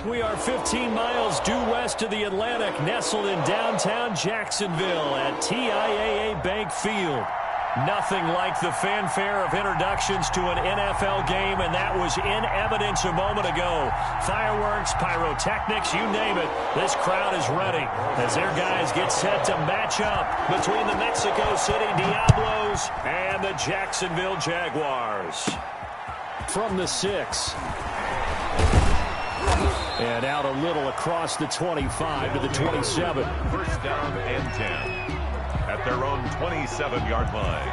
We are 15 miles due west of the Atlantic, nestled in downtown Jacksonville at TIAA Bank Field. Nothing like the fanfare of introductions to an NFL game, and that was in evidence a moment ago. Fireworks, pyrotechnics, you name it. This crowd is ready as their guys get set to match up between the Mexico City Diablos and the Jacksonville Jaguars. From the 6. And out a little across the 25 to the 27. First down and 10 at their own 27-yard line.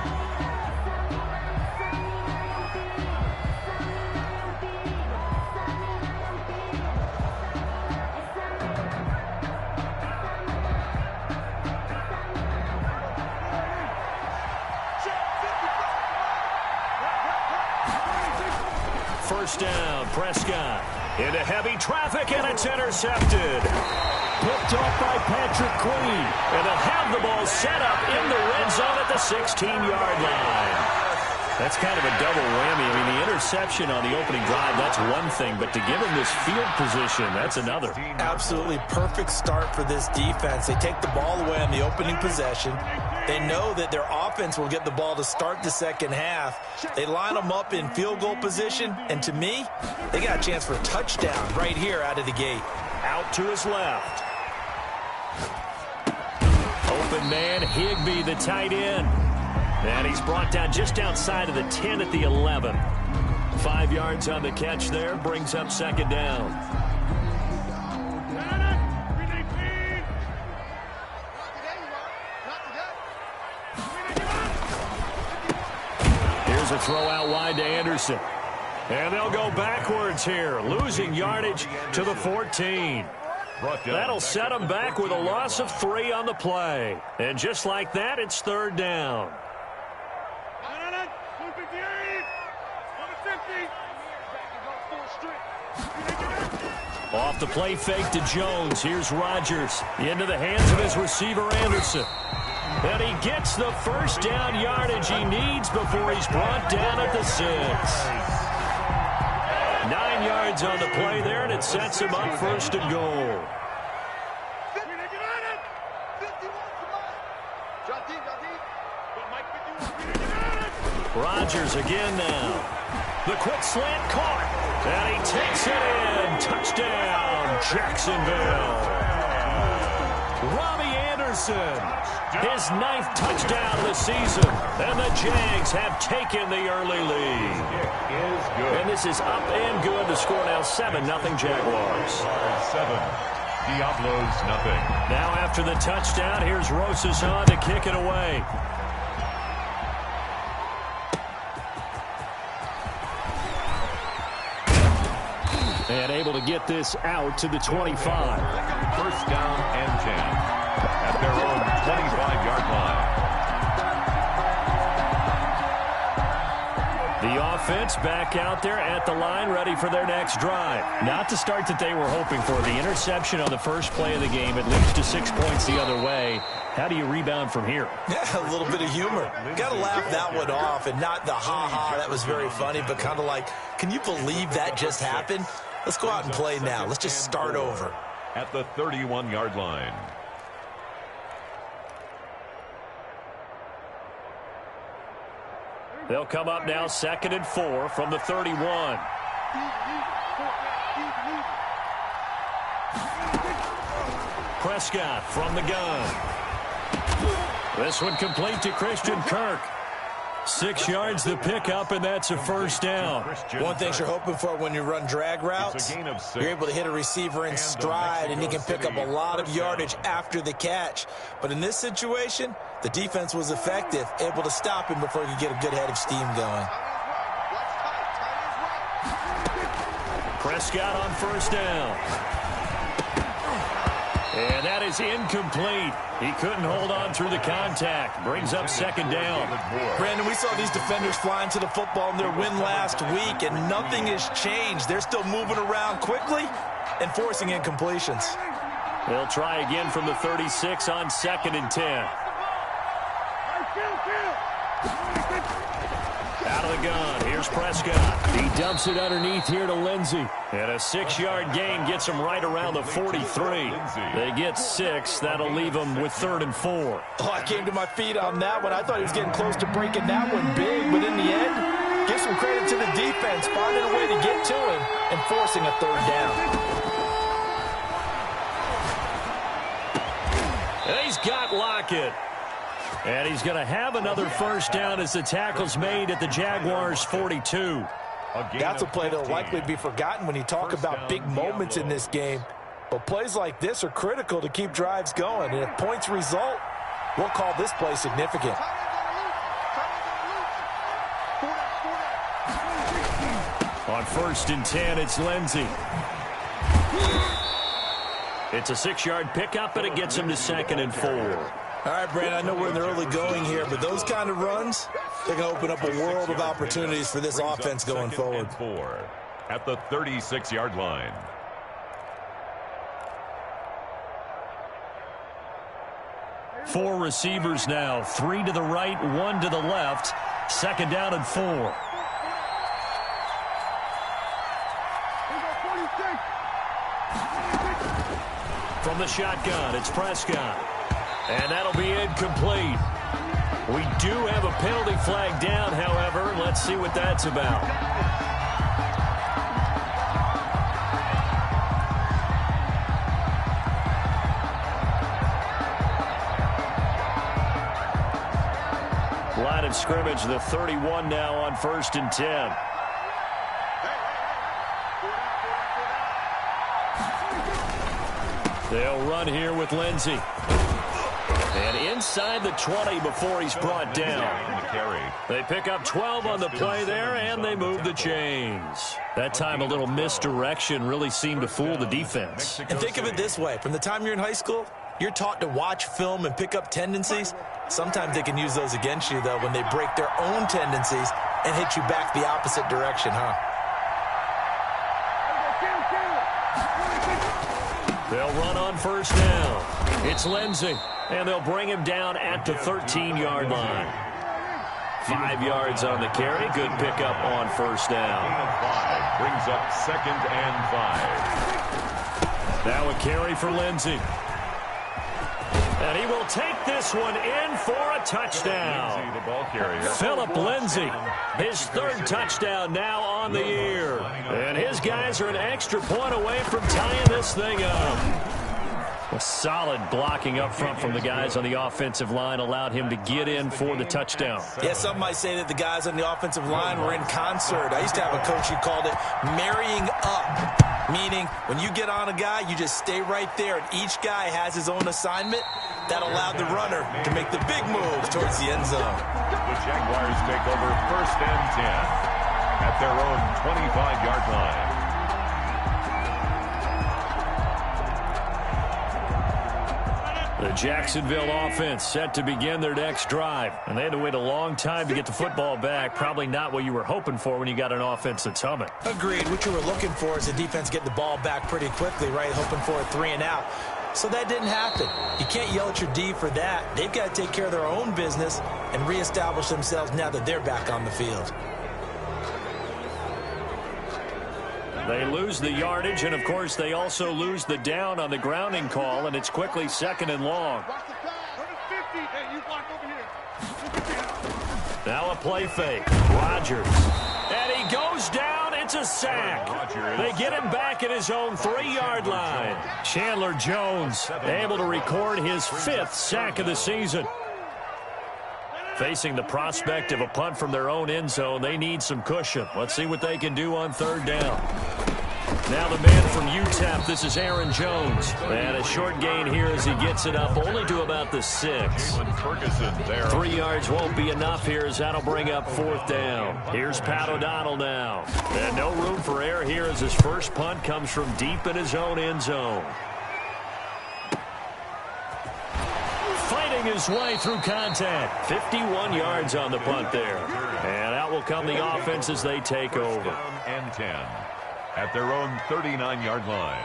First down, Prescott. Into heavy traffic, and it's intercepted. Picked off by Patrick Queen. And they'll have the ball set up in the red zone at the 16-yard line. That's kind of a double whammy. I mean, the interception on the opening drive, that's one thing. But to give him this field position, that's another. Absolutely perfect start for this defense. They take the ball away on the opening possession. They know that their offense will get the ball to start the second half. They line them up in field goal position, and to me, they got a chance for a touchdown right here out of the gate. Out to his left. Open man, Higbee, the tight end. And he's brought down just outside of the 10 at the 11. 5 yards on the catch there, brings up second down. Here's a throw out wide to Anderson. And they'll go backwards here, losing yardage to the 14. That'll set them back with a loss of 3 on the play. And just like that, it's third down. Off the play fake to Jones. Here's Rodgers into the hands of his receiver, Anderson. And he gets the first down yardage he needs before he's brought down at the 6. 9 yards on the play there, and it sets him up first and goal. Rodgers again now. The quick slant caught, and he takes it in. Touchdown, Jacksonville. Robbie Anderson, his 9th touchdown of the season, and the Jags have taken the early lead. And this is up and good. The score now 7-0 Jaguars. 7, Diablos nothing. Now after the touchdown, here's Rosas on to kick it away. And able to get this out to the 25. First down and 10 at their own 25-yard line. The offense back out there at the line, ready for their next drive. Not the start that they were hoping for. The interception on the first play of the game. It leads to 6 points the other way. How do you rebound from here? Yeah, a little bit of humor. Got to laugh that one off, and not the ha-ha, that was very funny, but kind of like, can you believe that just happened? Let's go out and play now. Let's just start over. At the 31-yard line. They'll come up now 2nd and 4 from the 31. Prescott from the gun. This one complete to Christian Kirk. 6 yards the pickup, and that's a first down. One thing you're hoping for when you run drag routes, you're able to hit a receiver in stride, and he can pick up a lot of yardage after the catch. But in this situation, the defense was effective, able to stop him before he could get a good head of steam going. Prescott on first down. And that is incomplete. He couldn't hold on through the contact. Brings up second down. Brandon, we saw these defenders flying to the football in their win last week, and nothing has changed. They're still moving around quickly and forcing incompletions. They'll try again from the 36 on 2nd and 10. Out out of the gun. Here's Prescott. He dumps it underneath here to Lindsey. And a 6-yard gain gets him right around the 43. They get 6. That'll leave them with 3rd and 4. Oh, I came to my feet on that one. I thought he was getting close to breaking that one big, but in the end, give some credit to the defense, finding a way to get to him and forcing a 3rd down. And he's got Lockett. And he's going to have another 1st down as the tackle's made at the Jaguars' 42. That's a play that will likely be forgotten when you talk about big moments in this game. But plays like this are critical to keep drives going. And if points result, we'll call this play significant. On 1st and 10, it's Lindsey. It's a 6-yard pickup, and it gets him to 2nd and 4. All right, Brandon, I know we're in the early going here, but those kind of runs, they're going to open up a world of opportunities for this offense going forward. 4 at the 36-yard line. Four receivers now, 3 to the right, 1 to the left. 2nd down and 4. From the shotgun, it's Prescott. And that'll be incomplete. We do have a penalty flag down, however. Let's see what that's about. Line of scrimmage, the 31 now on 1st and 10. They'll run here with Lindsey. And inside the 20 before he's brought down. They pick up 12 on the play there, and they move the chains. That time a little misdirection really seemed to fool the defense. And think of it this way. From the time you're in high school, you're taught to watch film and pick up tendencies. Sometimes they can use those against you, though, when they break their own tendencies and hit you back the opposite direction, huh? They'll run on 1st down. It's Lindsey, and they'll bring him down at the 13-yard line. 5 yards on the carry. Good pickup on 1st down. 5 brings up 2nd and 5. Now a carry for Lindsey. And he will take this one in for a touchdown. The ball carrier. Philip Lindsey, his 3rd touchdown now on the year. And his guys are an extra point away from tying this thing up. A solid blocking up front from the guys on the offensive line allowed him to get in for the touchdown. Yeah, some might say that the guys on the offensive line were in concert. I used to have a coach who called it marrying up. Meaning, when you get on a guy, you just stay right there, and each guy has his own assignment. That allowed the runner to make the big moves towards the end zone. The Jaguars take over 1st and 10 at their own 25-yard line. The Jacksonville offense set to begin their next drive. And they had to wait a long time to get the football back. Probably not what you were hoping for when you got an offense that's humming. Agreed. What you were looking for is the defense getting the ball back pretty quickly, right? Hoping for a 3 and out. So that didn't happen. You can't yell at your D for that. They've got to take care of their own business and reestablish themselves now that they're back on the field. They lose the yardage, and, of course, they also lose the down on the grounding call, and it's quickly 2nd and long. Now a play fake. Rodgers. And he goes down. It's a sack. They get him back at his own 3-yard line. Chandler Jones able to record his 5th sack of the season. Facing the prospect of a punt from their own end zone, they need some cushion. Let's see what they can do on 3rd down. Now the man from UTEP, this is Aaron Jones. And a short gain here as he gets it up only to about the 6. 3 yards won't be enough here as that'll bring up 4th down. Here's Pat O'Donnell now. And no room for error here as his first punt comes from deep in his own end zone. Fighting his way through contact. 51 yards on the punt there. And out will come the offense as they take over. And 10 at their own 39-yard line.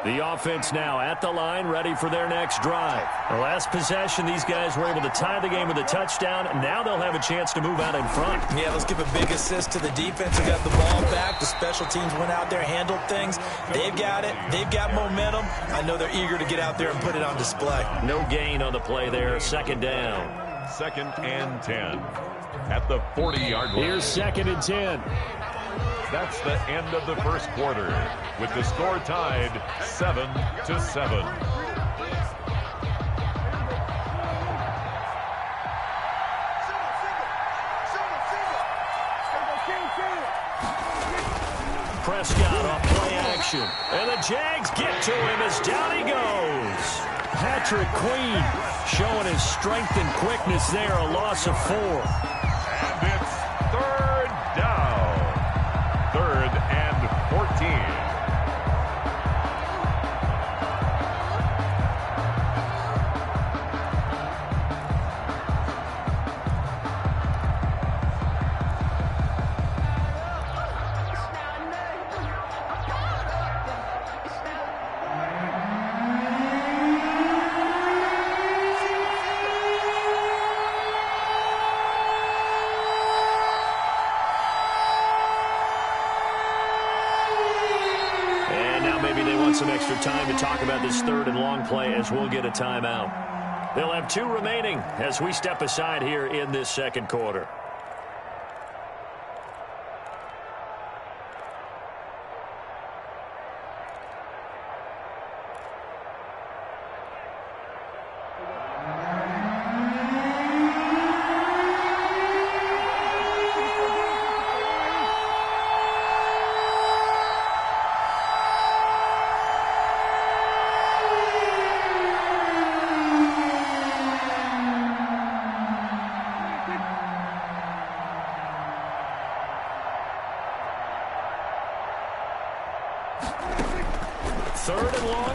The offense now at the line, ready for their next drive. The last possession, these guys were able to tie the game with a touchdown. Now they'll have a chance to move out in front. Yeah, let's give a big assist to the defense who got the ball back. The special teams went out there, handled things. They've got it. They've got momentum. I know they're eager to get out there and put it on display. No gain on the play there. Second down. 2nd and 10 at the 40-yard line. Here's 2nd and 10. That's the end of the first quarter, with the score tied 7-7. Prescott off play action. And the Jags get to him as down he goes. Patrick Queen showing his strength and quickness there, a loss of 4. And it's 3rd down. 3rd and 14. Some extra time to talk about this 3rd and long play as we'll get a timeout. They'll have 2 remaining as we step aside here in this second quarter.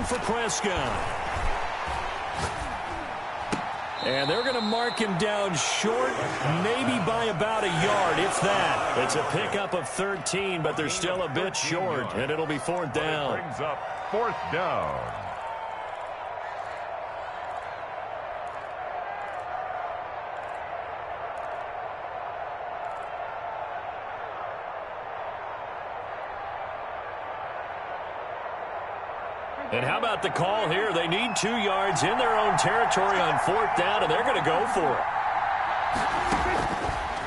For Prescott. And they're going to mark him down short, maybe by about a yard, if that. It's a pickup of 13, but they're still a bit short, and it'll be 4th down. Brings up 4th down. And how about the call here? They need 2 yards in their own territory on 4th down, and they're going to go for it.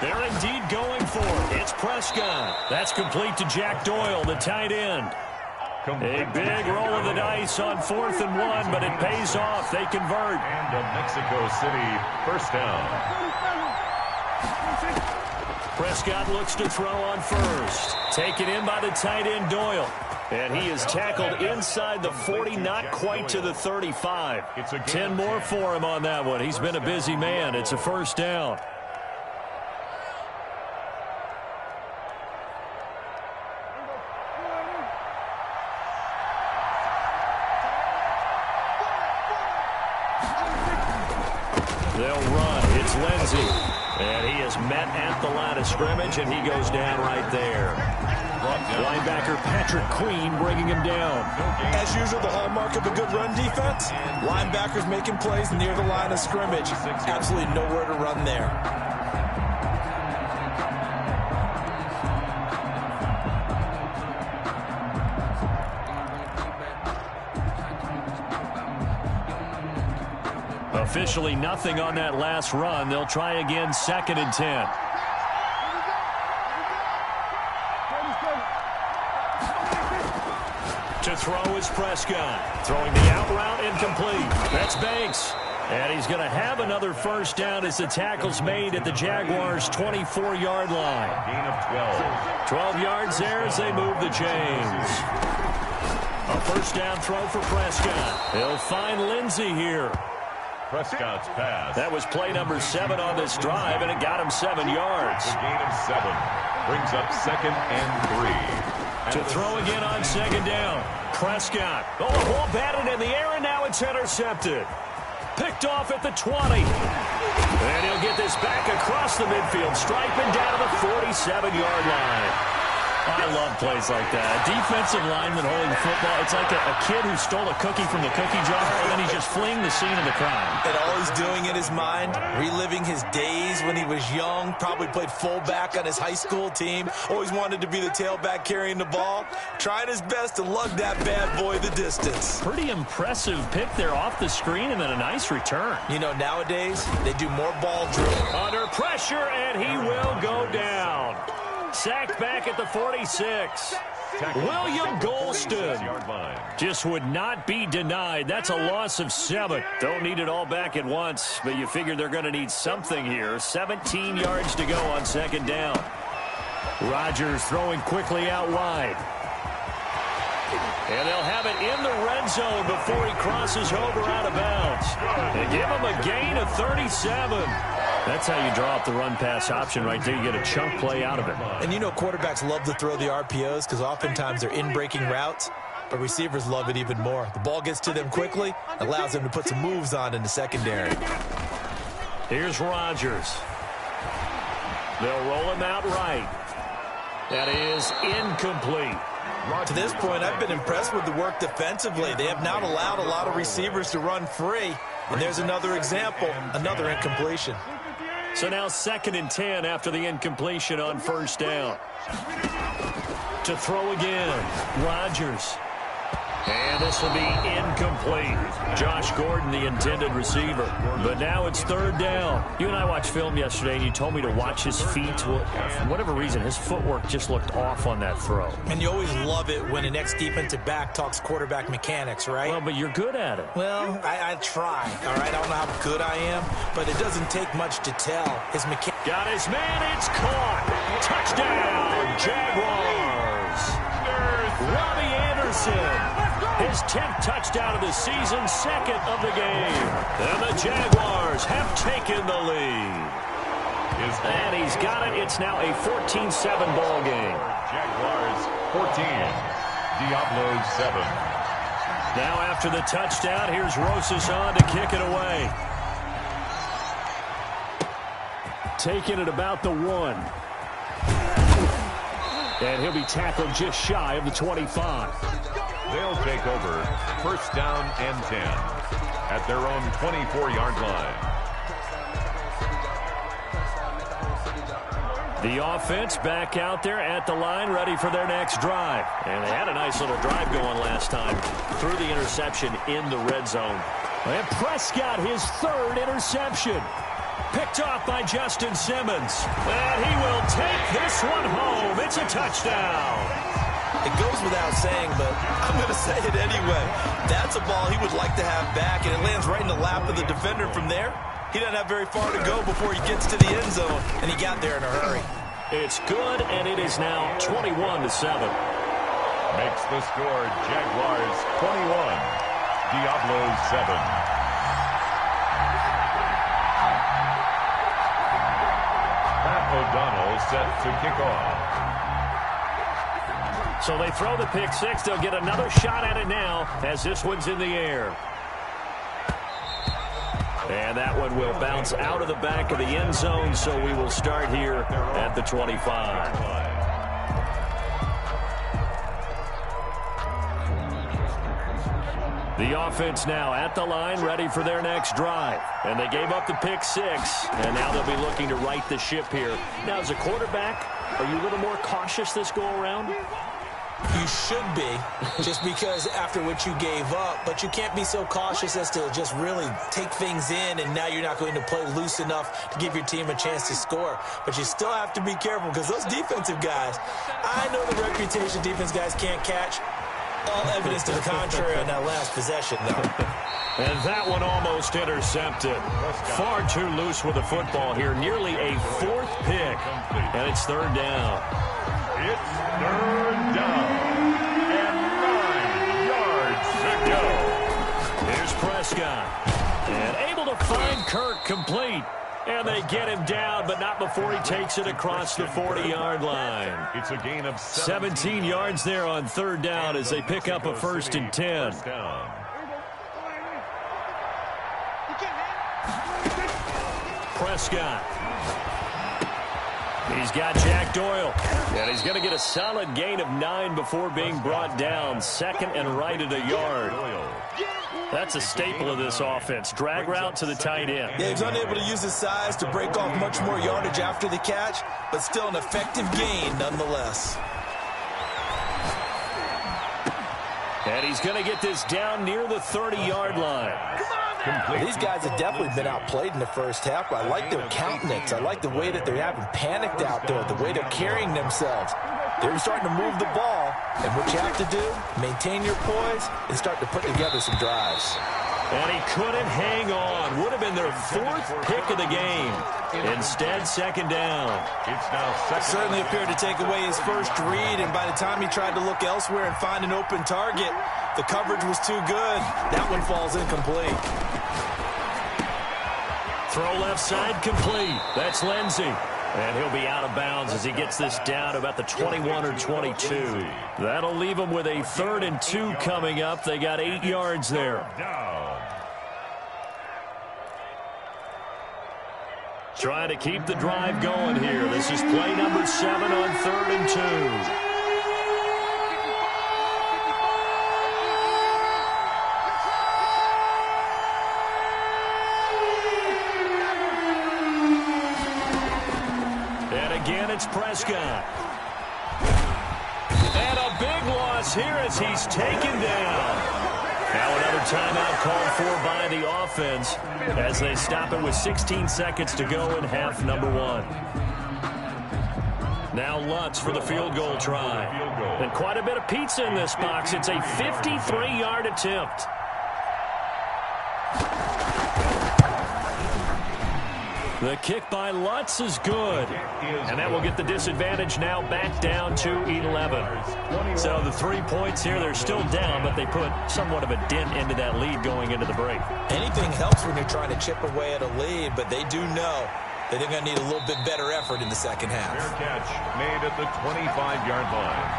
They're indeed going for it. It's Prescott. That's complete to Jack Doyle, the tight end. A big roll of the dice on 4th and 1, but it pays off. They convert. And a Mexico City 1st down. Prescott looks to throw on 1st. Taken in by the tight end Doyle. And he is tackled inside the 40, not quite to the 35. 10 more for him on that one. He's been a busy man. It's a 1st down. They'll run. It's Lindsey. And he is met at the line of scrimmage, and he goes down right there. Linebacker Patrick Queen bringing him down. As usual, the hallmark of a good run defense, linebackers making plays near the line of scrimmage. Absolutely nowhere to run there. Officially nothing on that last run. They'll try again, 2nd and 10. To throw is Prescott. Throwing the out route incomplete. That's Banks. And he's going to have another 1st down as the tackle's made at the Jaguars' 24-yard line. Gain of 12. 12 yards there as they move the chains. A 1st down throw for Prescott. He'll find Lindsey here. Prescott's pass. That was play number 7 on this drive, and it got him 7 yards. A gain of 7. Brings up 2nd and 3. To throw again on 2nd down. Prescott. Oh, the ball batted in the air, and now it's intercepted. Picked off at the 20. And he'll get this back across the midfield stripe and down to the 47-yard line. I love plays like that. A defensive lineman holding the football. It's like a kid who stole a cookie from the cookie jar, and then he's just fleeing the scene of the crime. And all he's doing in his mind, reliving his days when he was young, probably played fullback on his high school team, always wanted to be the tailback carrying the ball, trying his best to lug that bad boy the distance. Pretty impressive pick there off the screen, and then a nice return. You know, nowadays, they do more ball drilling. Under pressure, and he will go down. Sacked back at the 46. William Golston just would not be denied. That's a loss of 7. Don't need it all back at once, but you figure they're going to need something here. 17 yards to go on second down. Rodgers throwing quickly out wide. And they'll have it in the red zone before he crosses over out of bounds. They give him a gain of 37. That's how you draw up the run-pass option right there. You get a chunk play out of it. And you know quarterbacks love to throw the RPOs because oftentimes they're in-breaking routes, but receivers love it even more. The ball gets to them quickly, allows them to put some moves on in the secondary. Here's Rodgers. They'll roll him out right. That is incomplete. To this point, I've been impressed with the work defensively. They have not allowed a lot of receivers to run free. And there's another example, another incompletion. So now 2nd and 10 after the incompletion on first down. To throw again, Rodgers. And this will be incomplete. Josh Gordon, the intended receiver. But now it's 3rd down. You and I watched film yesterday, and you told me to watch his feet. Well, for whatever reason, his footwork just looked off on that throw. And you always love it when an ex-defensive back talks quarterback mechanics, right? Well, but you're good at it. Well, I try, all right? I don't know how good I am, but it doesn't take much to tell. His mechanics. Got his man. It's caught. Touchdown, Jaguars. Robbie Anderson. His 10th touchdown of the season, 2nd of the game. And the Jaguars have taken the lead. And he's got it. It's now a 14-7 ball game. Jaguars 14, Diablo 7. Now after the touchdown, here's Rosas on to kick it away. Taking it about the 1. And he'll be tackled just shy of the 25. They'll take over 1st down and 10 at their own 24-yard line. The offense back out there at the line, ready for their next drive. And they had a nice little drive going last time through the interception in the red zone. And Prescott, his 3rd interception. Picked off by Justin Simmons. And he will take this one home. It's a touchdown. It goes without saying, but I'm going to say it anyway. That's a ball he would like to have back, and it lands right in the lap of the defender from there. He doesn't have very far to go before he gets to the end zone, and he got there in a hurry. It's good, and it is now 21-7. Makes the score Jaguars 21, Diablo 7. Pat O'Donnell set to kick off. So they throw the pick 6. They'll get another shot at it now as this one's in the air. And that one will bounce out of the back of the end zone, so we will start here at the 25. The offense now at the line, ready for their next drive. And they gave up the pick 6, and now they'll be looking to right the ship here. Now, as a quarterback, are you a little more cautious this go-around? You should be, just because after what you gave up, but you can't be so cautious as to just really take things in, and now you're not going to play loose enough to give your team a chance to score. But you still have to be careful, because those defensive guys, I know the reputation defense guys can't catch. All evidence to the contrary on that last possession, though. And that one almost intercepted. Far too loose with the football here. Nearly a 4th pick. And it's 3rd down. It's 3rd down. And 9 yards to go. Here's Prescott. And able to find Kirk complete. And they get him down, but not before he takes it across the 40-yard line. It's a gain of 17 yards there on 3rd down as they pick up a 1st and 10. Prescott. He's got Jack Doyle. And he's going to get a solid gain of 9 before being brought down. Second and right at a yard. That's a staple of this offense. Drag route to the tight end. Yeah, he's unable to use his size to break off much more yardage after the catch, but still an effective gain nonetheless. And he's going to get this down near the 30-yard line. These guys have definitely been outplayed in the first half, but I like their countenance. I like the way that they're having panicked out there, the way they're carrying themselves. They're starting to move the ball, and what you have to do, maintain your poise and start to put together some drives. And he couldn't hang on. Would have been their 4th pick of the game. Instead, second down. It's now second. Certainly appeared to take away his first read, and by the time he tried to look elsewhere and find an open target, the coverage was too good. That one falls incomplete. Throw left side complete. That's Lindsey. And he'll be out of bounds as he gets this down to about the 21 or 22. That'll leave him with a 3rd and 2 coming up. They got 8 yards there. Trying to keep the drive going here. This is play number 7 on 3rd and 2. Again, it's Prescott. And a big loss here as he's taken down. Now another timeout called for by the offense as they stop it with 16 seconds to go in half number 1. Now Lutz for the field goal try. And quite a bit of pizza in this box. It's a 53-yard attempt. The kick by Lutz is good. And that will get the disadvantage now back down to 11. So the 3 points here, they're still down, but they put somewhat of a dent into that lead going into the break. Anything helps when you're trying to chip away at a lead, but they do know that they're going to need a little bit better effort in the second half. Fair catch made at the 25-yard line.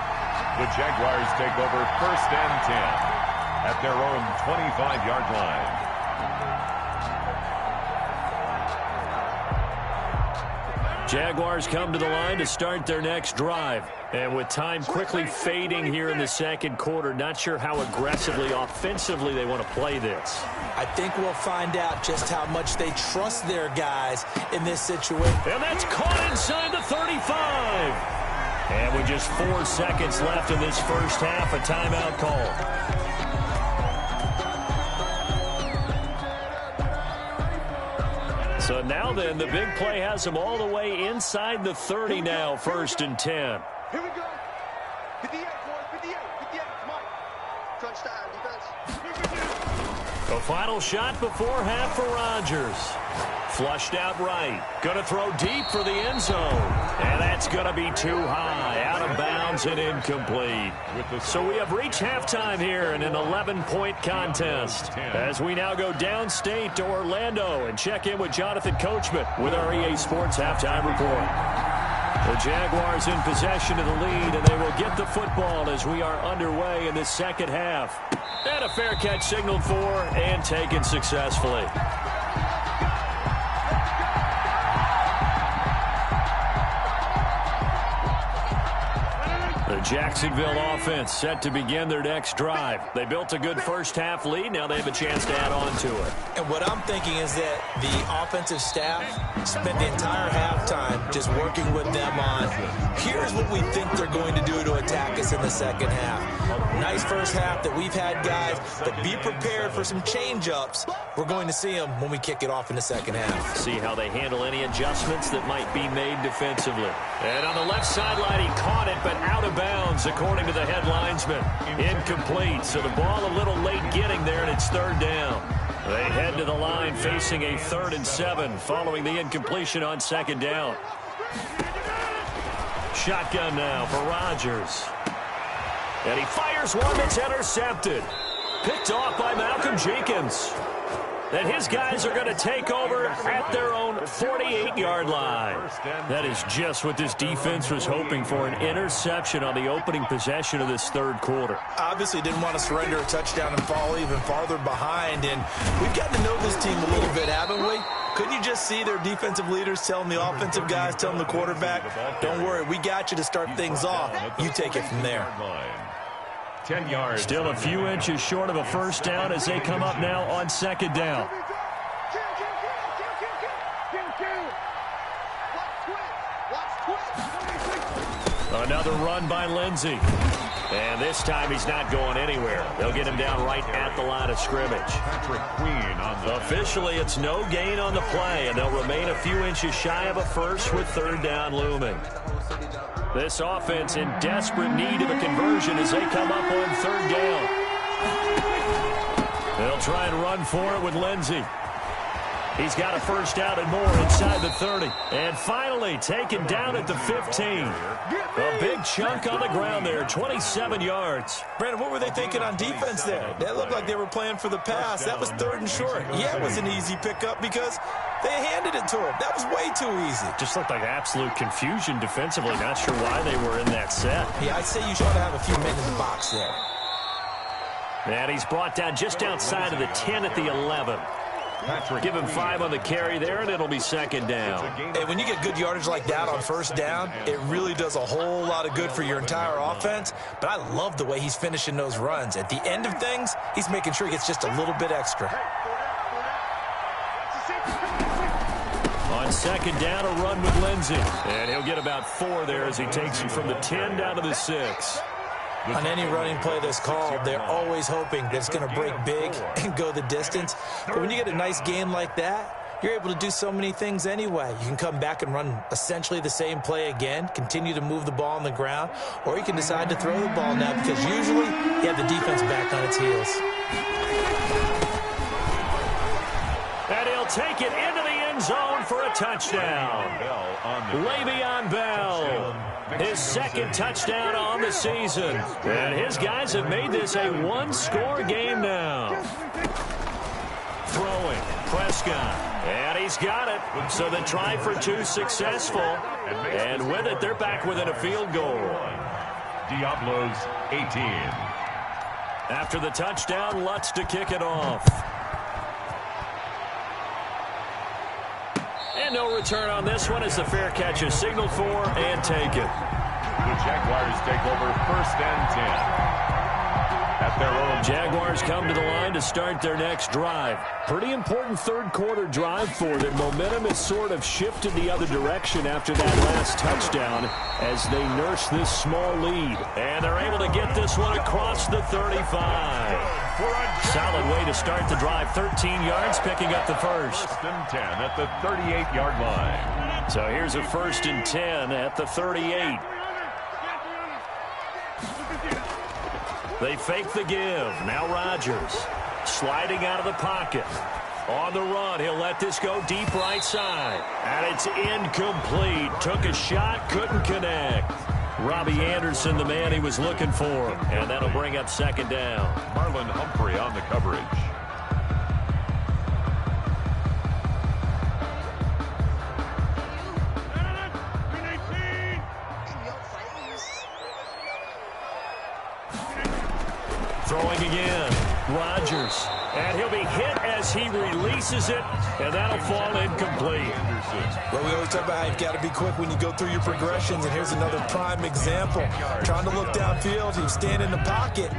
The Jaguars take over 1st and 10 at their own 25-yard line. Jaguars come to the line to start their next drive. And with time quickly fading here in the second quarter, not sure how aggressively, offensively they want to play this. I think we'll find out just how much they trust their guys in this situation. And that's caught inside the 35. And with just 4 seconds left in this first half, a timeout call. So now then, the big play has them all the way inside the 30 now, 1st and 10. Here we go. 58, boys. 58. Come on. Touchdown, defense. The final shot before half for Rodgers. Flushed out right. Going to throw deep for the end zone. And that's going to be too high. Out of bounds and incomplete. So we have reached halftime here in an 11-point contest. As we now go downstate to Orlando and check in with Jonathan Coachman with our EA Sports Halftime Report. The Jaguars in possession of the lead, and they will get the football as we are underway in the second half. And a fair catch signaled for and taken successfully. The Jacksonville offense set to begin their next drive. They built a good first half lead. Now they have a chance to add on to it. And what I'm thinking is that the offensive staff spent the entire halftime just working with them on, here's what we think they're going to do to attack us in the second half. Nice first half that we've had, guys, but be prepared for some change-ups. We're going to see them when we kick it off in the second half. See how they handle any adjustments that might be made defensively. And on the left sideline, he caught it, but out of bounds, according to the head linesman. Incomplete, so the ball a little late getting there, and it's 3rd down. They head to the line facing a 3rd and 7 following the incompletion on 2nd down. Shotgun now for Rodgers. And he fires one that's intercepted. Picked off by Malcolm Jenkins. And his guys are going to take over at their own 48-yard line. That is just what this defense was hoping for, an interception on the opening possession of this 3rd quarter. Obviously didn't want to surrender a touchdown and fall even farther behind, and we've gotten to know this team a little bit, haven't we? Couldn't you just see their defensive leaders telling the offensive guys, telling the quarterback, don't worry, we got you to start things off. You take it from there. 10 yards. Still a few inches short of a first down as they come up now on second down. Another run by Lindsey. And this time he's not going anywhere. They'll get him down right at the line of scrimmage. Officially, it's no gain on the play, and they'll remain a few inches shy of a first with third down looming. This offense in desperate need of a conversion as they come up on third down. They'll try and run for it with Lindsey. He's got a first down and more inside the 30. And finally taken down at the 15. A big chunk on the ground there, 27 yards. Brandon, what were they thinking on defense there? That looked like they were playing for the pass. That was third and short. Yeah, it was an easy pickup because they handed it to him. That was way too easy. Just looked like absolute confusion defensively. Not sure why they were in that set. Yeah, I'd say you should have a few men in the box there. And he's brought down just outside of the 10 at the 11. Give him 5 on the carry there, and it'll be second down. And when you get good yardage like that on first down, it really does a whole lot of good for your entire offense. But I love the way he's finishing those runs. At the end of things, he's making sure he gets just a little bit extra. On second down, a run with Lindsey. And he'll get about 4 there as he takes him from the 10 down to the 6. On any running play that's called, they're always hoping that it's going to break big and go the distance. But when you get a nice game like that, you're able to do so many things anyway. You can come back and run essentially the same play again, continue to move the ball on the ground, or you can decide to throw the ball now because usually you have the defense back on its heels. And he'll take it into the end zone for a touchdown. Le'Veon Bell, his second touchdown on the season. And his guys have made this a one-score game now. Throwing, Prescott. And he's got it. So the try for 2 successful. And with it, they're back within a field goal. Diablos 18. After the touchdown, Lutz to kick it off. And no return on this one as the fair catch is signaled for and taken. The Jaguars take over first and 10. At their own. Jaguars come to the line to start their next drive. Pretty important third quarter drive for them. Momentum has sort of shifted the other direction after that last touchdown as they nurse this small lead. And they're able to get this one across the 35. Solid way to start the drive. 13 yards, picking up the first. First and 10 at the 38-yard line. So here's a first and 10 at the 38. They fake the give. Now Rodgers sliding out of the pocket. On the run, he'll let this go deep right side. And it's incomplete. Took a shot, couldn't connect. Robbie Anderson, the man he was looking for. And that'll bring up second down. Marlon Humphrey on the coverage. Throwing again. Rodgers. And he'll be hit as he releases it. And that'll fall incomplete. Well, we always talk about how you've got to be quick when you go through your progressions. And here's another prime example. Trying to look downfield. He was standing in the pocket.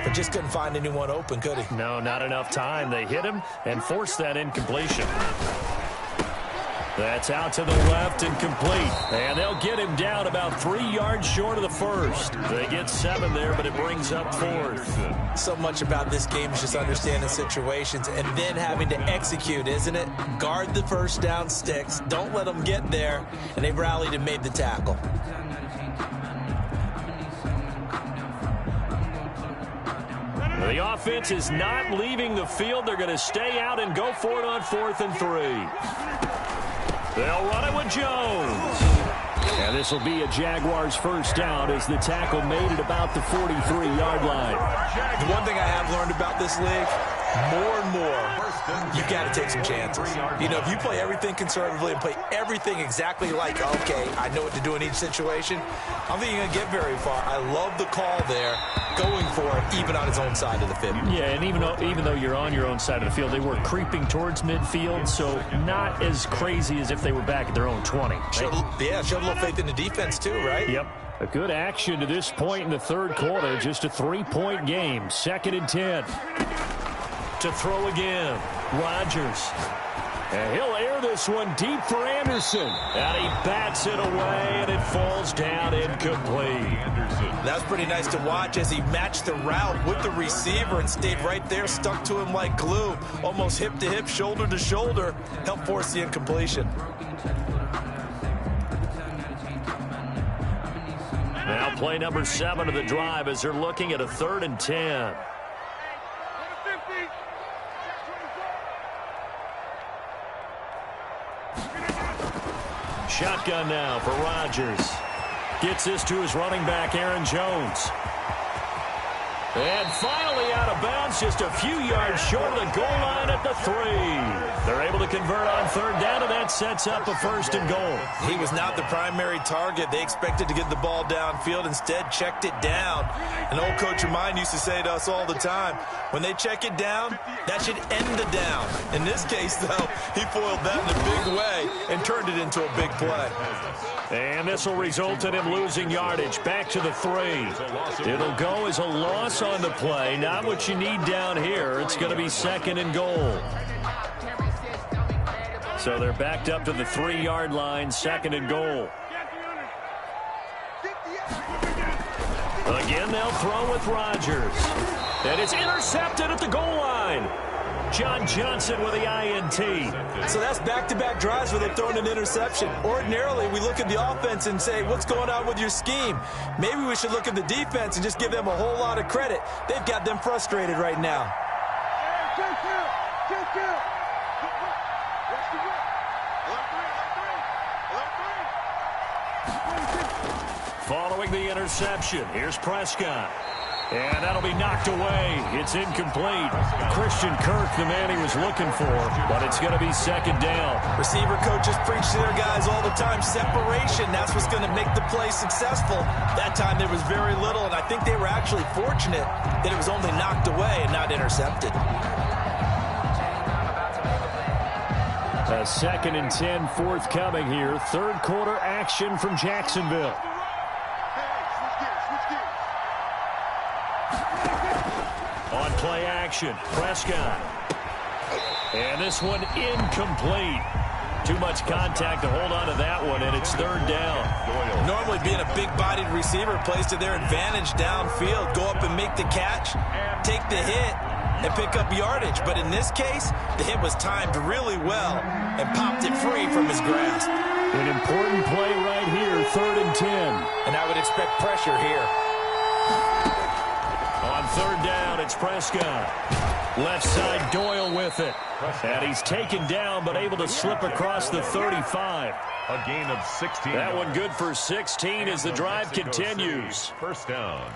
But just couldn't find anyone open, could he? No, not enough time. They hit him and forced that incompletion. That's out to the left and complete. And they'll get him down about 3 yards short of the first. They get 7 there, but it brings up fourth. So much about this game is just understanding situations and then having to execute, isn't it? Guard the first down sticks. Don't let them get there. And they rallied and made the tackle. The offense is not leaving the field. They're going to stay out and go for it on 4th and 3. They'll run it with Jones. And this will be a Jaguars first down as the tackle made it about the 43-yard line. The one thing I have learned about this league, more and more, you've got to take some chances. You know, if you play everything conservatively and play everything exactly like, okay, I know what to do in each situation, I don't think you're going to get very far. I love the call there, going for it, even on his own side of the field. Yeah, and even though you're on your own side of the field, they were creeping towards midfield, so not as crazy as if they were back at their own 20. Right? Showed a little faith in the defense too, right? Yep. A good action to this point in the third quarter. Just a 3-point game. 2nd and 10. To throw again. Rodgers. And he'll air this one deep for Anderson. And he bats it away, and it falls down incomplete. That's pretty nice to watch as he matched the route with the receiver and stayed right there, stuck to him like glue. Almost hip to hip, shoulder to shoulder. Helped force the incompletion. Now play number 7 of the drive as they're looking at a 3rd and 10. Shotgun now for Rodgers. Gets this to his running back, Aaron Jones. And finally out of bounds, just a few yards short of the goal line at the 3. They're able to convert on 3rd down, and that sets up a 1st and goal. He was not the primary target. They expected to get the ball downfield. Instead, checked it down. An old coach of mine used to say to us all the time, when they check it down, that should end the down. In this case, though, he foiled that in a big way and turned it into a big play. And this will result in him losing yardage. Back to the 3. It'll go as a loss on the play. Not what you need down here. It's going to be 2nd and goal. So they're backed up to the 3-yard line, 2nd and goal. Again, they'll throw with Rodgers. And it's intercepted at the goal line. John Johnson with the INT. So that's back-to-back drives where they've thrown an interception. Ordinarily, we look at the offense and say, what's going on with your scheme? Maybe we should look at the defense and just give them a whole lot of credit. They've got them frustrated right now. Following the interception, here's Prescott. And that'll be knocked away. It's incomplete. Christian Kirk, the man he was looking for, but it's going to be 2nd down. Receiver coaches preach to their guys all the time. Separation, that's what's going to make the play successful. That time there was very little, and I think they were actually fortunate that it was only knocked away and not intercepted. A 2nd and 10 forthcoming here. 3rd quarter action from Jacksonville. On play action, Prescott. And this one incomplete. Too much contact to hold on to that one, and it's 3rd down. Normally being a big-bodied receiver plays to their advantage downfield. Go up and make the catch, take the hit, and pick up yardage. But in this case, the hit was timed really well and popped it free from his grasp. An important play right here, 3rd and 10. And I would expect pressure here. On 3rd down, it's Prescott. Left side, Doyle with it. And he's taken down, but able to slip across the 35. A gain of 16. That one good for 16 as the drive continues. 1st down.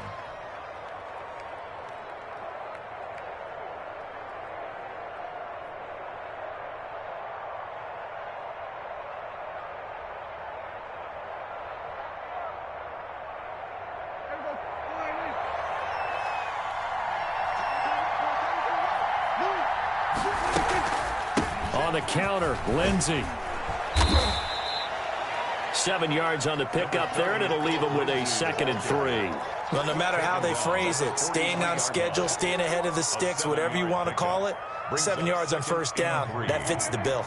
On the counter, Lindsey. 7 yards on the pickup there, and it'll leave him with a 2nd and 3. Well, no matter how they phrase it, staying on schedule, staying ahead of the sticks, whatever you want to call it, 7 yards on 1st down, that fits the bill.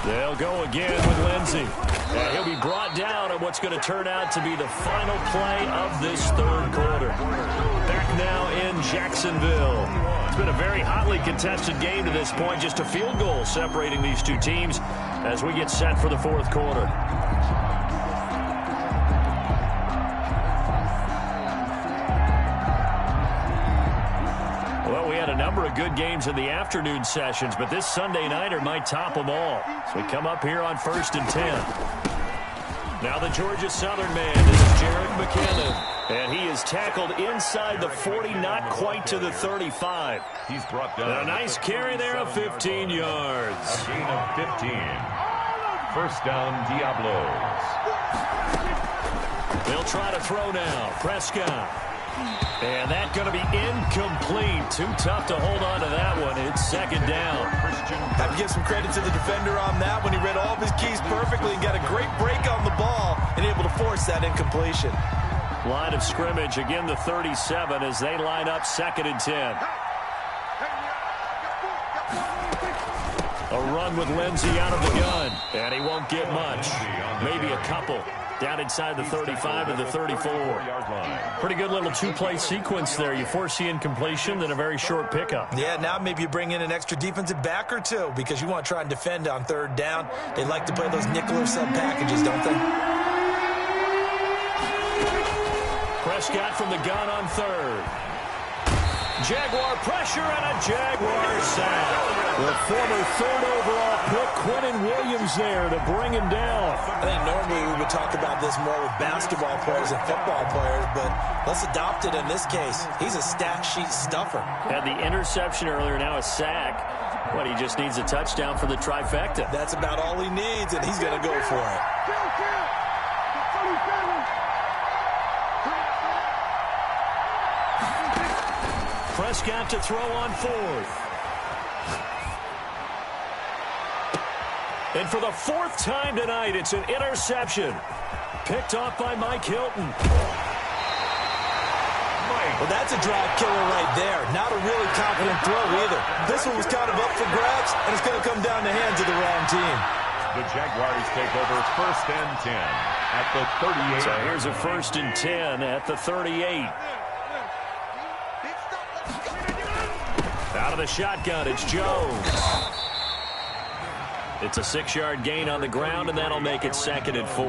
They'll go again with Lindsey. And he'll be brought down on what's going to turn out to be the final play of this 3rd quarter. Back now in Jacksonville. It's been a very hotly contested game to this point. Just a field goal separating these two teams as we get set for the 4th quarter. Well, we had a number of good games in the afternoon sessions, but this Sunday nighter might top them all. So we come up here on 1st and 10. Now the Georgia Southern man, this is Jared McKinnon. And he is tackled inside the 40, not quite to the 35. He's brought down. And a nice carry there of 15 yards. A gain of 15. First down, Diablos. They'll try to throw now. Prescott. And that's going to be incomplete. Too tough to hold on to that one. It's second down. Have to give some credit to the defender on that when he read all of his keys perfectly and got a great break on the ball and able to force that incompletion. Line of scrimmage, again the 37 as they line up second and 10. A run with Lindsey out of the gun. And he won't get much. Maybe a couple. Down inside the 35 to the 34. Pretty good little two-play sequence there. You force the incompletion, then a very short pickup. Yeah, now maybe you bring in an extra defensive back or two because you want to try and defend on third down. They like to play those nickel or sub packages, don't they? Prescott from the gun on third. Jaguar pressure and a Jaguar sack. The former third overall pick, Quinnen Williams, there to bring him down. I think normally we would talk about this more with basketball players and football players, but let's adopt it in this case. He's a stat sheet stuffer. Had the interception earlier, now a sack. What, he just needs a touchdown for the trifecta. That's about all he needs, and he's going to go for it. Prescott to throw on fourth. And for the fourth time tonight, it's an interception. Picked off by Mike Hilton. Well, that's a drive killer right there. Not a really confident throw either. This one was kind of up for grabs, and it's going to come down the hands of the wrong team. The Jaguars take over first and 10 at the 38. So here's a first and 10 at the 38. Out of the shotgun, it's Jones. It's a 6-yard gain on the ground, and that'll make it second and 4.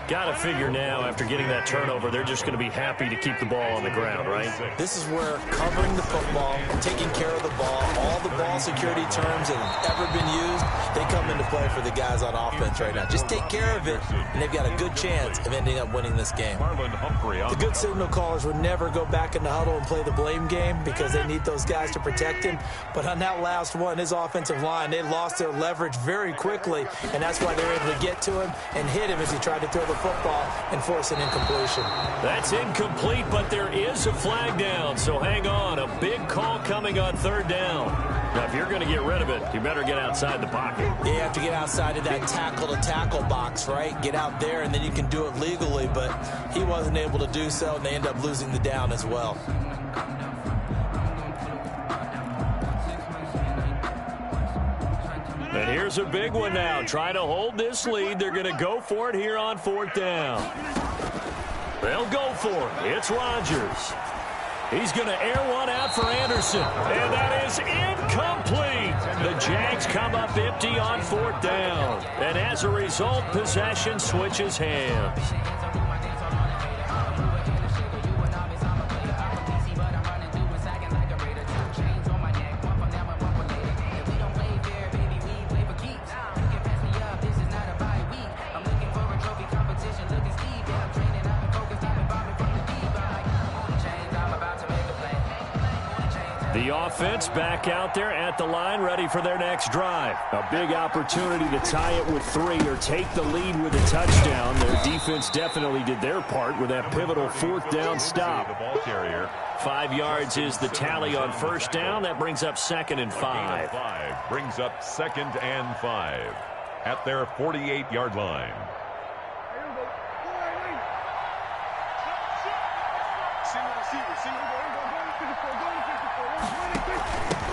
Got to figure now, after getting that turnover, they're just going to be happy to keep the ball on the ground, right? This is where covering the football, taking care of the ball, all the ball security terms that have ever been used, they come into play for the guys on offense right now. Just take care of it, and they've got a good chance of ending up winning this game. The good signal callers would never go back in the huddle and play the blame game because they need those guys to protect him. But on that last one, his offensive line, they lost their leverage very quickly, and that's why they're able to get to him and hit him as he tried to throw the football and force an incompletion. That's incomplete, but there is a flag down, so hang on. A big call coming on third down. Now, if you're going to get rid of it, you better get outside the pocket. Yeah, you have to get outside of that tackle-to-tackle box, right? Get out there, and then you can do it legally, but he wasn't able to do so, and they end up losing the down as well. And here's a big one now. Trying to hold this lead. They're going to go for it here on fourth down. They'll go for it. It's Rodgers. He's going to air one out for Anderson. And that is incomplete. The Jags come up empty on fourth down. And as a result, possession switches hands. The offense back out there at the line, ready for their next drive. A big opportunity to tie it with 3 or take the lead with a touchdown. Their defense definitely did their part with that pivotal fourth down stop. 5 yards is the tally on first down. That brings up second and 5. Brings up second and 5 at their 48-yard line.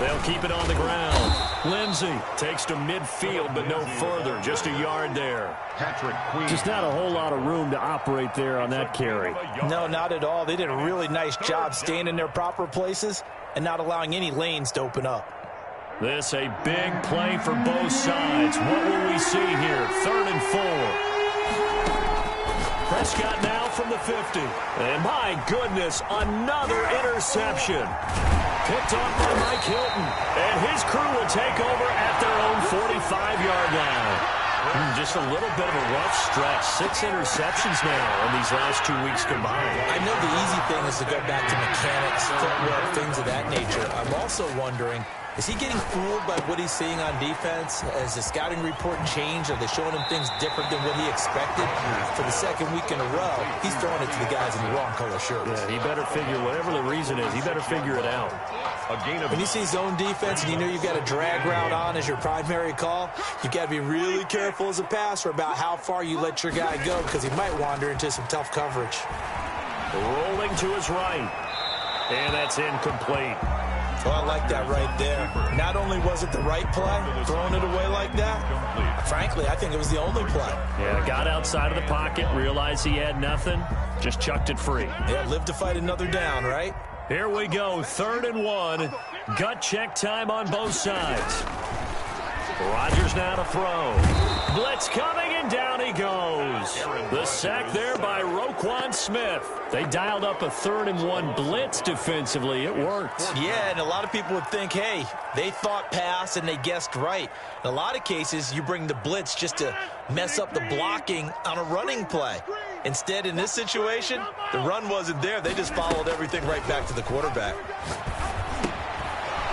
They'll keep it on the ground. Lindsey takes to midfield, but no further. Just a yard there. Patrick Queen. Just not a whole lot of room to operate there on that carry. No, not at all. They did a really nice job staying in their proper places and not allowing any lanes to open up. This a big play for both sides. What will we see here? 3rd and 4. Prescott now from the 50. And my goodness, another interception. Picked off by Mike Hilton. And his crew will take over at their own 45-yard line. Just a little bit of a rough stretch. 6 interceptions now in these last 2 weeks combined. I know the easy thing is to go back to mechanics, footwork, things of that nature. I'm also wondering, is he getting fooled by what he's seeing on defense? Has the scouting report changed? Are they showing him things different than what he expected? For the second week in a row, he's throwing it to the guys in the wrong color shirts. Yeah, he better figure, whatever the reason is, he better figure it out. When you see zone defense and you know you've got a drag route on as your primary call, you've got to be really careful as a passer about how far you let your guy go because he might wander into some tough coverage. Rolling to his right. And that's incomplete. Well, I like that right there. Not only was it the right play, throwing it away like that, frankly, I think it was the only play. Yeah, got outside of the pocket, realized he had nothing, just chucked it free. Yeah, live to fight another down, right? Here we go, 3rd and 1. Gut check time on both sides. Rodgers now to throw. Blitz coming, and down he goes. The sack there by Roquan Smith. They dialed up a 3rd and 1 blitz defensively. It worked. Yeah, and a lot of people would think, hey, they thought pass and they guessed right. In a lot of cases, you bring the blitz just to mess up the blocking on a running play. Instead, in this situation, the run wasn't there. They just followed everything right back to the quarterback.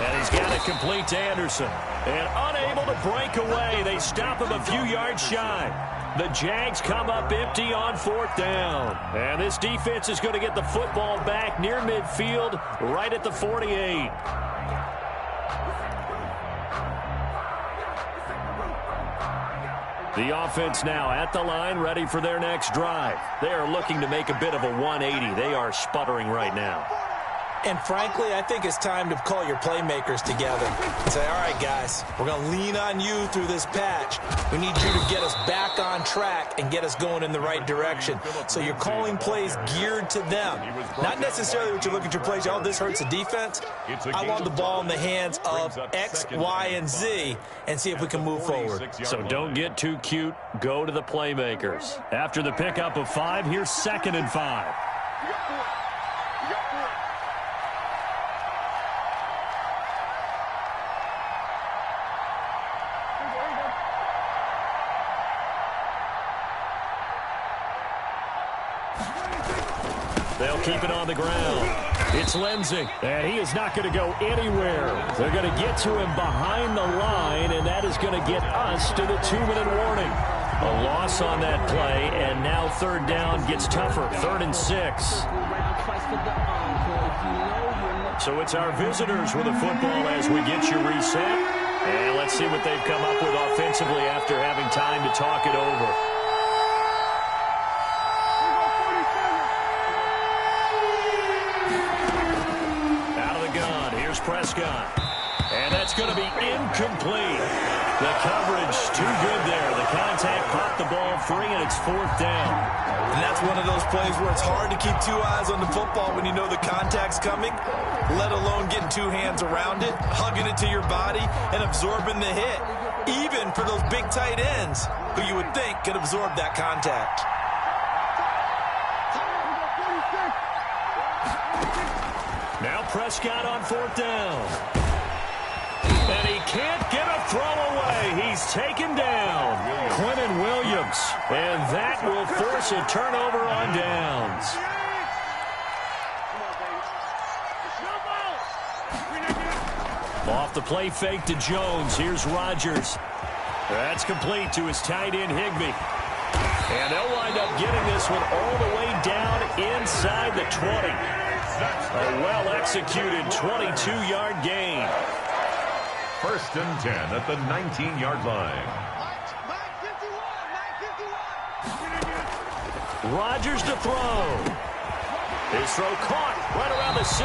And he's got it complete to Anderson. And unable to break away. They stop him a few yards shy. The Jags come up empty on 4th down. And this defense is going to get the football back near midfield, right at the 48. The offense now at the line, ready for their next drive. They are looking to make a bit of a 180. They are sputtering right now. And frankly, I think it's time to call your playmakers together and say, all right, guys, we're going to lean on you through this patch. We need you to get us back on track and get us going in the right direction. So you're calling plays geared to them. Not necessarily what you look at your plays, oh, this hurts the defense. I want the ball in the hands of X, Y, and Z and see if we can move forward. So don't get too cute. Go to the playmakers. After the pickup of 5, here's 2nd and 5. They'll keep it on the ground. It's Lindsey, and he is not going to go anywhere. They're going to get to him behind the line, and that is going to get us to the 2-minute warning. A loss on that play, and now 3rd down gets tougher. 3rd and 6. So it's our visitors with the football as we get you reset. And let's see what they've come up with offensively after having time to talk it over. Prescott. And that's going to be incomplete. The coverage too good there. The contact popped the ball free, and it's 4th down. And that's one of those plays where it's hard to keep 2 eyes on the football when you know the contact's coming, let alone getting 2 hands around it, hugging it to your body, and absorbing the hit. Even for those big tight ends who you would think could absorb that contact. Now Prescott on 4th down. And he can't get a throw away. He's taken down. Quentin Williams. And that will force a turnover on downs. Off the play fake to Jones. Here's Rodgers. That's complete to his tight end Higbee. And they'll wind up getting this one all the way down inside the 20. A well-executed 22-yard gain. 1st and 10 at the 19-yard line. Rodgers to throw. His throw caught right around the 6.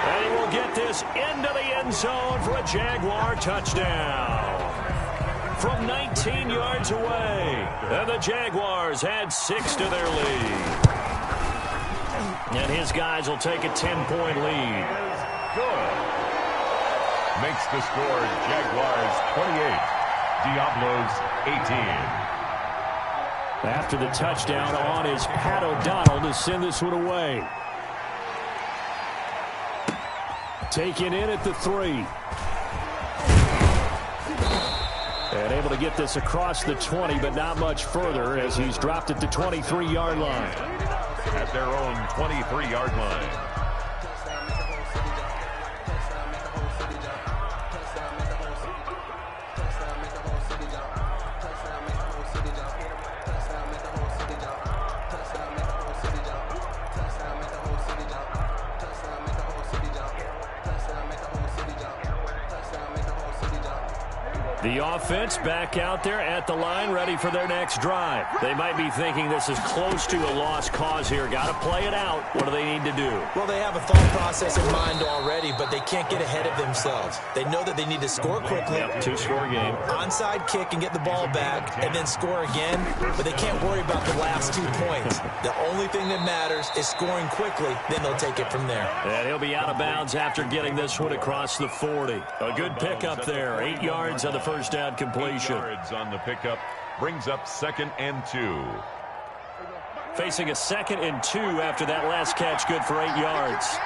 And he will get this into the end zone for a Jaguar touchdown. From 19 yards away. And the Jaguars had 6 to their lead. And his guys will take a 10-point lead. Good. Makes the score Jaguars 28, Diablos 18. After the touchdown on is Pat O'Donnell to send this one away. Taken in at the 3. And able to get this across the 20, but not much further as he's dropped it to 23-yard line. At their own 23-yard line. The offense back out there at the line, ready for their next drive. They might be thinking this is close to a lost cause here. Got to play it out. What do they need to do? Well, they have a thought process in mind already, but they can't get ahead of themselves. They know that they need to score quickly. Yep, two-score game. Onside kick and get the ball back, and then score again. But they can't worry about the last 2 points. The only thing that matters is scoring quickly. Then they'll take it from there. And he'll be out of bounds after getting this one across the 40. A good pickup there. 8 yards on the first down completion. 8 yards on the pickup brings up 2nd and 2. Facing a 2nd and 2 after that last catch, good for 8 yards.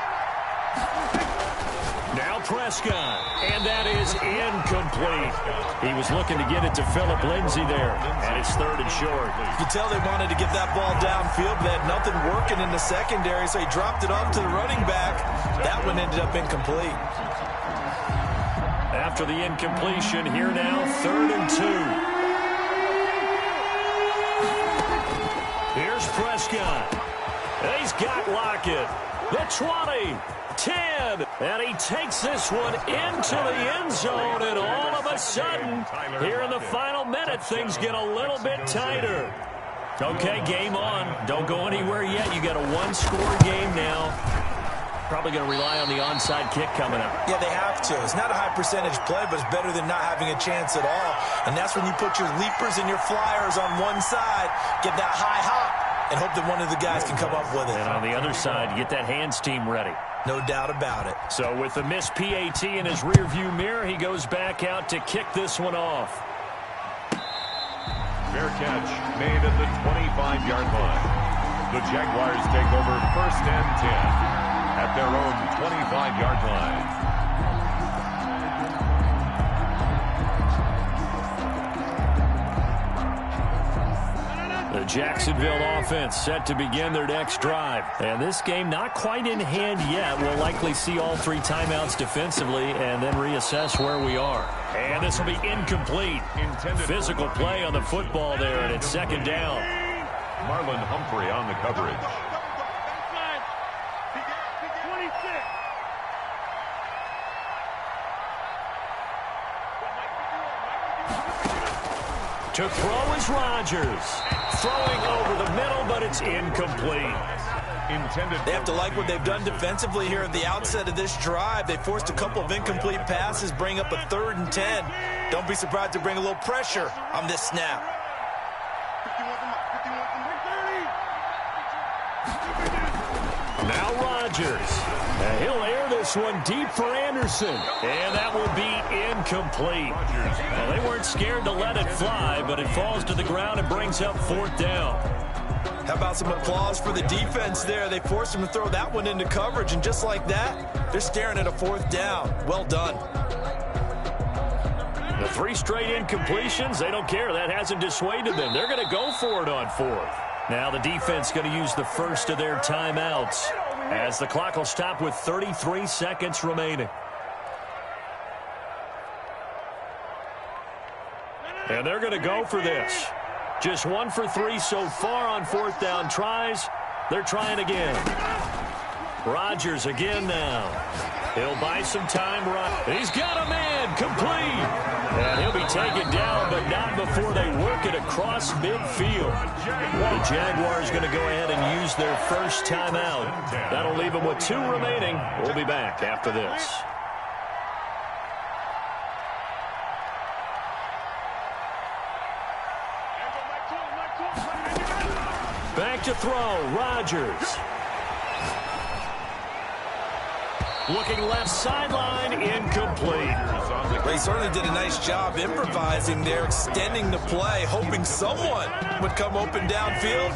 Now Prescott, and that is incomplete. He was looking to get it to Phillip Lindsay there, and it's 3rd and short. You can tell they wanted to get that ball downfield, but they had nothing working in the secondary, so he dropped it off to the running back. That one ended up incomplete. After the incompletion, here now, 3rd and 2. Here's Prescott. He's got Lockett. The 20, 10, and he takes this one into the end zone, and all of a sudden, here in the final minute, things get a little bit tighter. Okay, game on. Don't go anywhere yet. You got a one-score game now. Probably going to rely on the onside kick coming up. Yeah, they have to. It's not a high percentage play, but it's better than not having a chance at all. And that's when you put your leapers and your flyers on one side, get that high hop, and hope that one of the guys can come up with it. And on the other side, get that hands team ready. No doubt about it. So with the missed PAT in his rearview mirror, he goes back out to kick this one off. Fair catch made at the 25-yard line. The Jaguars take over 1st and 10. At their own 25-yard line. The Jacksonville offense set to begin their next drive. And this game not quite in hand yet. We'll likely see all 3 timeouts defensively and then reassess where we are. And this will be incomplete. Physical play on the football there, and it's 2nd down. Marlon Humphrey on the coverage. To throw is Rodgers. Throwing over the middle, but it's incomplete. They have to like what they've done defensively here at the outset of this drive. They forced a couple of incomplete passes, bring up a 3rd and 10. Don't be surprised to bring a little pressure on this snap. Now Rodgers. And he'll air this one deep for Anderson. And that will be incomplete. Well, they weren't scared to let it fly, but it falls to the ground and brings up 4th down. How about some applause for the defense there? They forced him to throw that one into coverage, and just like that, they're staring at a 4th down. Well done. The 3 straight incompletions, they don't care. That hasn't dissuaded them. They're going to go for it on 4th. Now the defense going to use the first of their timeouts as the clock will stop with 33 seconds remaining. And they're going to go for this. Just 1 for 3 so far on 4th down tries. They're trying again. Rodgers again now. He'll buy some time. He's got a man complete. And he'll be taken down, but not before they work it across midfield. The Jaguars going to go ahead and use their first timeout. That'll leave them with 2 remaining. We'll be back after this. Back to throw, Rodgers. Looking left sideline, incomplete. They certainly did a nice job improvising there, extending the play, hoping someone would come open downfield,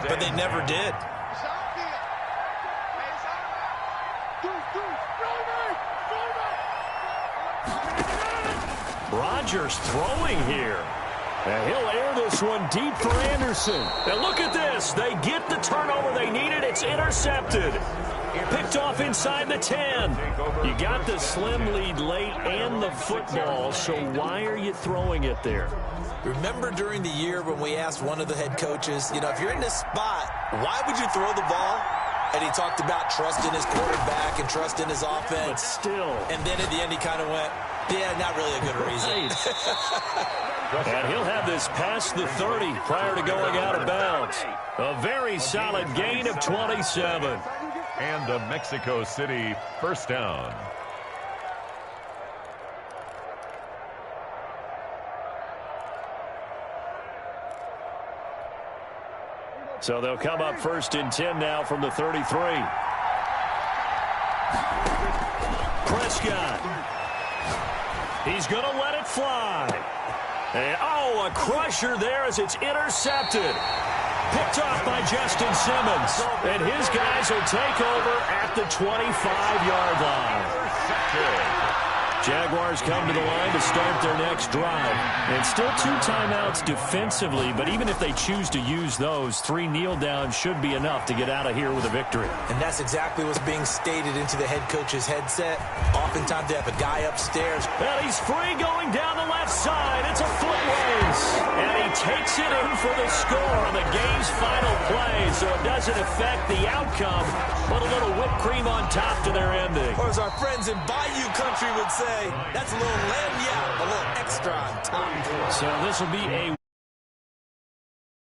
but they never did. Chargers throwing here. And he'll air this one deep for Anderson. And look at this. They get the turnover they needed. It's intercepted. Picked off inside the 10. You got the slim lead late and the football, so why are you throwing it there? Remember during the year when we asked one of the head coaches, if you're in this spot, why would you throw the ball? And he talked about trusting his quarterback and trusting his offense. But still. And then at the end he kind of went, yeah, not really a good reason. And he'll have this past the 30 prior to going out of bounds. A very solid gain of 27. And a Mexico City first down. So they'll come up 1st and 10 now from the 33. Prescott. He's going to let it fly. And, a crusher there as it's intercepted. Picked off by Justin Simmons. And his guys will take over at the 25-yard line. Jaguars come to the line to start their next drive. And still 2 timeouts defensively, but even if they choose to use those, 3 kneel downs should be enough to get out of here with a victory. And that's exactly what's being stated into the head coach's headset. Oftentimes they have a guy upstairs. And he's free going down the left side. It's a foot race. And he takes it in for the score on the game's final play, so it doesn't affect the outcome, but a little whipped cream on top to their ending. Or as our friends in Bayou Country would say, that's a little lagniappe, a little extra on top. So this will be a